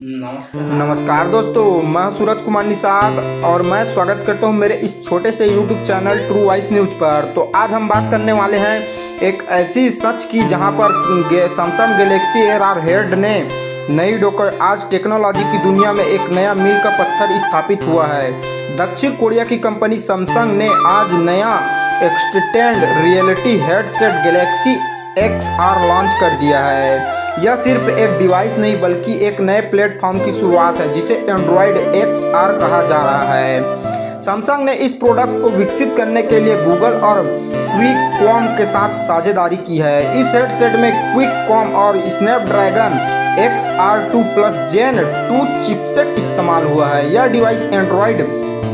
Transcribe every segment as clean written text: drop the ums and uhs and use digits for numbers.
नमस्कार दोस्तों, मैं सूरज कुमार निषाद और मैं स्वागत करता हूं मेरे इस छोटे से YouTube channel true voice news पर। तो आज हम बात करने वाले हैं एक ऐसी सच की जहां पर सैमसंग गैलेक्सी एयर ने नई डोकर आज टेक्नोलॉजी की दुनिया में एक नया मील का पत्थर स्थापित हुआ है। दक्षिण कोरिया की कंपनी सैमसंग ने आज नया extended reality headset Galaxy XR launch कर दिया है। यह सिर्फ एक डिवाइस नहीं बल्कि एक नए प्लेटफॉर्म की शुरुआत है जिसे एंड्रॉयड XR कहा जा रहा है। सैमसंग ने इस प्रोडक्ट को विकसित करने के लिए गूगल और क्विककॉम के साथ साझेदारी की है। इस हेडसेट में क्विककॉम और Snapdragon XR2 plus gen 2 chipset इस्तेमाल हुआ है। यह device Android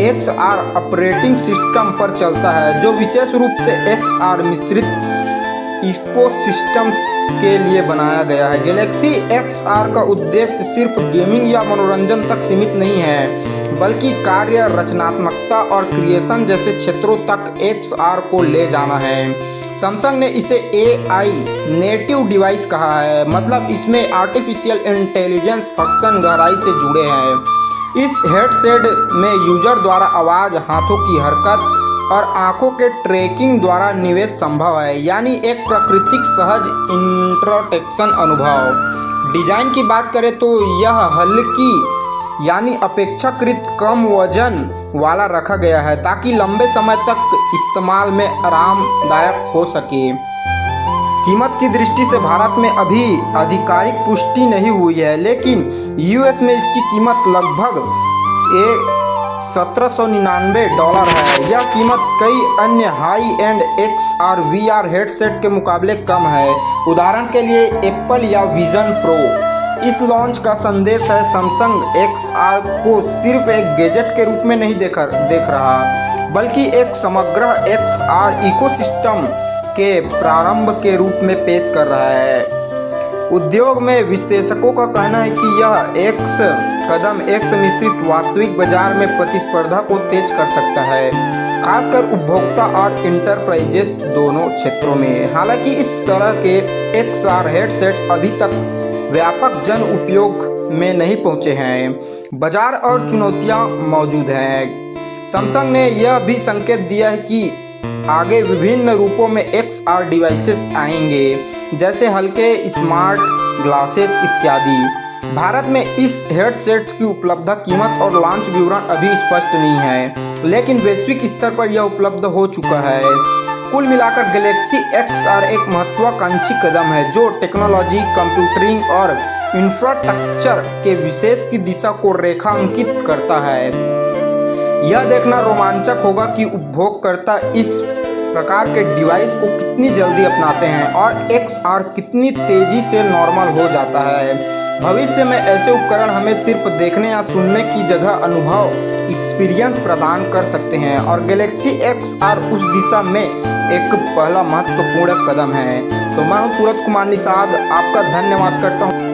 XR operating system पर चलता है जो विशेष रूप से XR मिश्रित इकोसिस्टम के लिए बनाया गया है। गैलेक्सी XR का उद्देश्य सिर्फ गेमिंग या मनोरंजन तक सीमित नहीं है बल्कि कार्य, रचनात्मकता और क्रिएशन जैसे क्षेत्रों तक XR को ले जाना है। सैमसंग ने इसे AI नेटिव डिवाइस कहा है, मतलब इसमें आर्टिफिशियल इंटेलिजेंस फंक्शन गहराई से जुड़े हैं। इस हेडसेट में यूजर द्वारा आवाज़, हाथों की हरकत और आंखों के ट्रैकिंग द्वारा निवेश संभव है, यानी एक प्राकृतिक सहज इंटरैक्शन अनुभव। डिजाइन की बात करें तो यह हल्की यानी अपेक्षाकृत कम वजन वाला रखा गया है ताकि लंबे समय तक इस्तेमाल में आरामदायक हो सके। कीमत की दृष्टि से भारत में अभी आधिकारिक पुष्टि नहीं हुई है, लेकिन US में इसकी कीमत लगभग $1799 है। यह कीमत कई अन्य high and XR VR headset के मुकाबले कम है, उदाहरण के लिए एप्पल या विजन प्रो। इस लॉन्च का संदेश है सैमसंग XR को सिर्फ एक गैजेट के रूप में नहीं देख रहा बल्कि एक समग्र XR इकोसिस्टम के प्रारंभ के रूप में पेश कर रहा है। उद्योग में विशेषज्ञों का कहना है कि यह कदम X मिश्रित वास्तविक बाजार में प्रतिस्पर्धा को तेज कर सकता है, खासकर उपभोक्ता और इंटरप्राइजेस दोनों क्षेत्रों में। हालांकि इस तरह के XR हेडसेट अभी तक व्यापक जन उपयोग में नहीं पहुंचे हैं। बाजार और चुनौतियां मौजूद हैं। सैमसंग ने यह भी संकेत दिया है कि आगे विभिन्न रूपों में XR डिवाइसेस आएंगे, जैसे हल्के स्मार्ट ग्लासेस इत्यादि। भारत में इस हेडसेट की उपलब्ध कीमत और लॉन्च विवरण अभी स्पष्ट नहीं है, लेकिन वैश्विक स्तर पर यह उपलब्ध हो चुका है। कुल मिलाकर गैलेक्सी XR एक महत्वाकांक्षी कदम है जो टेक्नोलॉजी, कंप्यूटिंग और इंफ्रास्ट्रक्चर के विशेष की दिशा को रेखांकित करता है। यह देखना रोमांचक होगा कि उपभोगकर्ता इस प्रकार के डिवाइस को कितनी जल्दी अपनाते हैं और XR कितनी तेजी से नॉर्मल हो जाता है। भविष्य में ऐसे उपकरण हमें सिर्फ देखने या सुनने की जगह अनुभव एक्सपीरियंस प्रदान कर सकते हैं और गैलेक्सी XR उस दिशा में एक पहला महत्वपूर्ण कदम है। तो मैं हूं सूरज कुमार निषाद, आपका धन्यवाद करता हूं।